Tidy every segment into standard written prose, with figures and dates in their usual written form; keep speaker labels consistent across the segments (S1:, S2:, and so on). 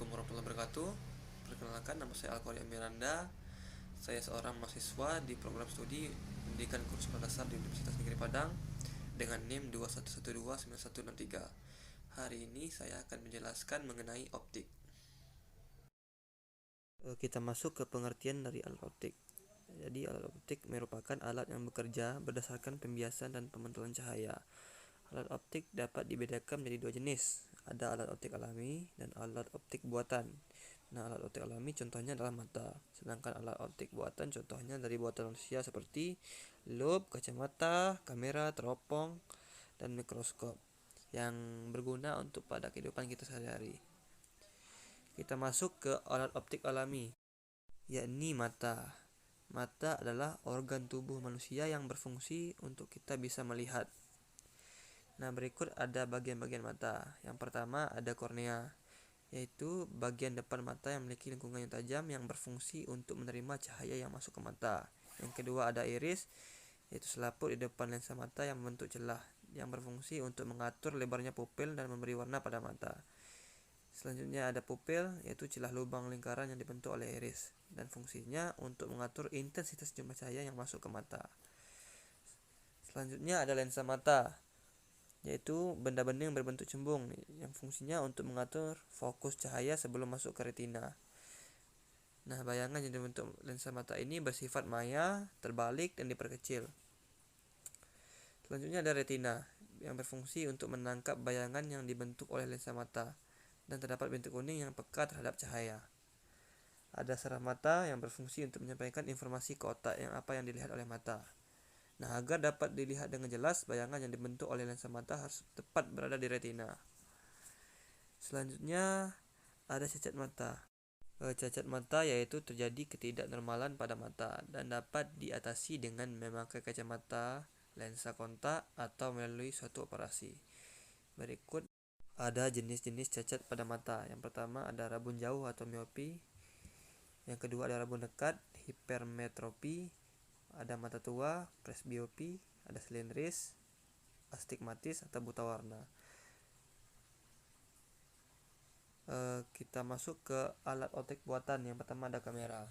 S1: Assalamualaikum warahmatullahi wabarakatuh. Perkenalkan, nama saya Alkoria Miranda. Saya seorang mahasiswa di program studi Pendidikan Guru Sekolah Dasar di Universitas Negeri Padang dengan NIM 21129163. Hari ini saya akan menjelaskan mengenai optik. Kita masuk ke pengertian dari alat optik. Jadi alat optik merupakan alat yang bekerja berdasarkan pembiasan dan pemantulan cahaya. Alat optik dapat dibedakan menjadi dua jenis. Ada alat optik alami dan alat optik buatan. Nah, alat optik alami contohnya adalah mata. Sedangkan alat optik buatan contohnya dari buatan manusia seperti loop, kacamata, kamera, teropong, dan mikroskop yang berguna untuk pada kehidupan kita sehari-hari. Kita masuk ke alat optik alami, yakni mata. Mata adalah organ tubuh manusia yang berfungsi untuk kita bisa melihat. Nah, berikut ada bagian-bagian mata. Yang pertama ada kornea, yaitu bagian depan mata yang memiliki lingkungan yang tajam yang berfungsi untuk menerima cahaya yang masuk ke mata. Yang kedua ada iris, yaitu selaput di depan lensa mata yang membentuk celah yang berfungsi untuk mengatur lebarnya pupil dan memberi warna pada mata. Selanjutnya ada pupil, yaitu celah lubang lingkaran yang dibentuk oleh iris dan fungsinya untuk mengatur intensitas jumlah cahaya yang masuk ke mata. Selanjutnya ada lensa mata, yaitu benda-benda yang berbentuk cembung yang fungsinya untuk mengatur fokus cahaya sebelum masuk ke retina. Nah, bayangan yang dibentuk lensa mata ini bersifat maya, terbalik, dan diperkecil. Selanjutnya ada retina yang berfungsi untuk menangkap bayangan yang dibentuk oleh lensa mata dan terdapat bintik kuning yang peka terhadap cahaya. Ada saraf mata yang berfungsi untuk menyampaikan informasi ke otak apa yang dilihat oleh mata. Nah, agar dapat dilihat dengan jelas, bayangan yang dibentuk oleh lensa mata harus tepat berada di retina. Selanjutnya ada cacat mata. Cacat mata yaitu terjadi ketidaknormalan pada mata dan dapat diatasi dengan memakai kacamata, lensa kontak, atau melalui suatu operasi. Berikut ada jenis-jenis cacat pada mata. Yang pertama ada rabun jauh atau miopi. Yang kedua ada rabun dekat, hipermetropi. Ada mata tua, presbiopi, ada silindris, astigmatis atau buta warna. Kita masuk ke alat optik buatan. Yang pertama ada kamera.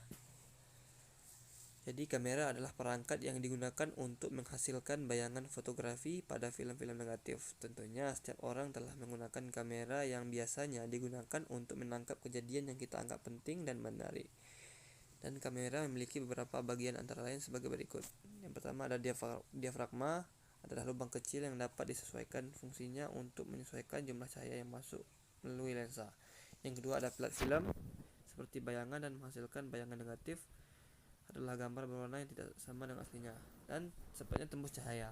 S1: Jadi kamera adalah perangkat yang digunakan untuk menghasilkan bayangan fotografi pada film-film negatif. Tentunya setiap orang telah menggunakan kamera yang biasanya digunakan untuk menangkap kejadian yang kita anggap penting dan menarik. Dan kamera memiliki beberapa bagian antara lain sebagai berikut. Yang pertama ada diafragma, adalah lubang kecil yang dapat disesuaikan fungsinya untuk menyesuaikan jumlah cahaya yang masuk melalui lensa. Yang kedua ada pelat film, seperti bayangan dan menghasilkan bayangan negatif, adalah gambar berwarna yang tidak sama dengan aslinya dan sepatnya tembus cahaya.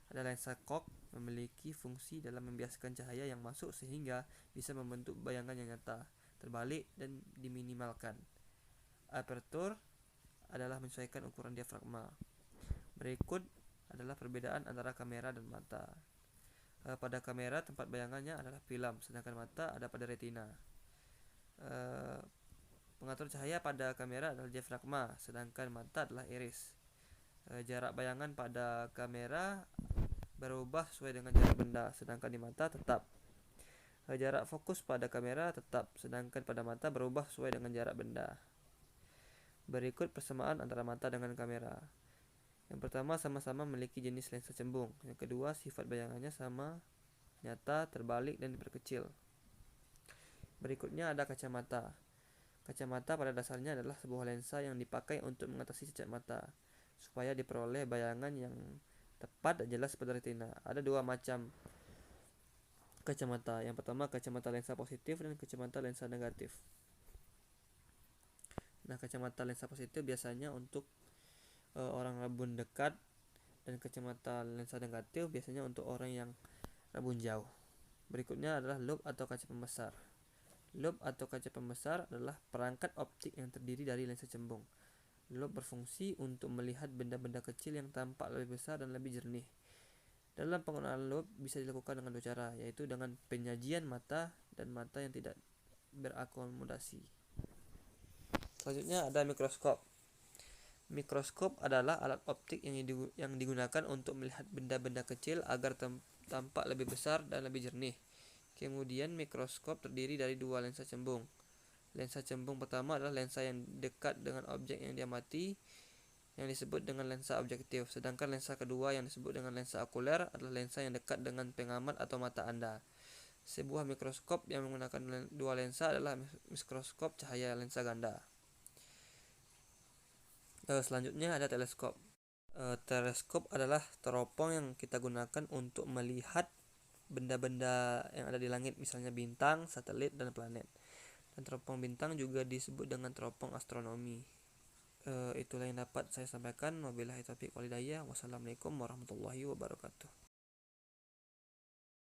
S1: Ada lensa Cock, memiliki fungsi dalam membiaskan cahaya yang masuk sehingga bisa membentuk bayangan yang nyata, terbalik, dan diminimalkan. Aperture adalah menyesuaikan ukuran diafragma. Berikut adalah perbedaan antara kamera dan mata. Pada kamera tempat bayangannya adalah film, sedangkan mata ada pada retina. Pengatur cahaya pada kamera adalah diafragma, sedangkan mata adalah iris. Jarak bayangan pada kamera berubah sesuai dengan jarak benda, sedangkan di mata tetap. Jarak fokus pada kamera tetap, sedangkan pada mata berubah sesuai dengan jarak benda. Berikut persamaan antara mata dengan kamera. Yang pertama, sama-sama memiliki jenis lensa cembung. Yang kedua, sifat bayangannya sama, nyata, terbalik, dan diperkecil. Berikutnya ada kacamata. Kacamata pada dasarnya adalah sebuah lensa yang dipakai untuk mengatasi cacat mata, supaya diperoleh bayangan yang tepat dan jelas pada retina. Ada dua macam kacamata. Yang pertama, kacamata lensa positif dan kacamata lensa negatif. Nah, kacamata lensa positif biasanya untuk orang rabun dekat, dan kacamata lensa negatif biasanya untuk orang yang rabun jauh. Berikutnya adalah loop atau kaca pembesar. Loop atau kaca pembesar adalah perangkat optik yang terdiri dari lensa cembung. Loop berfungsi untuk melihat benda-benda kecil yang tampak lebih besar dan lebih jernih. Dalam penggunaan loop bisa dilakukan dengan dua cara, yaitu dengan penyajian mata dan mata yang tidak berakomodasi. Selanjutnya ada mikroskop. Mikroskop adalah alat optik yang digunakan untuk melihat benda-benda kecil agar tampak lebih besar dan lebih jernih. Kemudian mikroskop terdiri dari dua lensa cembung. Lensa cembung pertama adalah lensa yang dekat dengan objek yang diamati, yang disebut dengan lensa objektif. Sedangkan lensa kedua yang disebut dengan lensa okuler adalah lensa yang dekat dengan pengamat atau mata Anda. Sebuah mikroskop yang menggunakan dua lensa adalah mikroskop cahaya lensa ganda. Selanjutnya ada teleskop. Teleskop adalah teropong yang kita gunakan untuk melihat benda-benda yang ada di langit, misalnya bintang, satelit, dan planet. Dan teropong bintang juga disebut dengan teropong astronomi. Itulah yang dapat saya sampaikan. Wabillahi taufiq wal hidayah. Wassalamualaikum warahmatullahi wabarakatuh.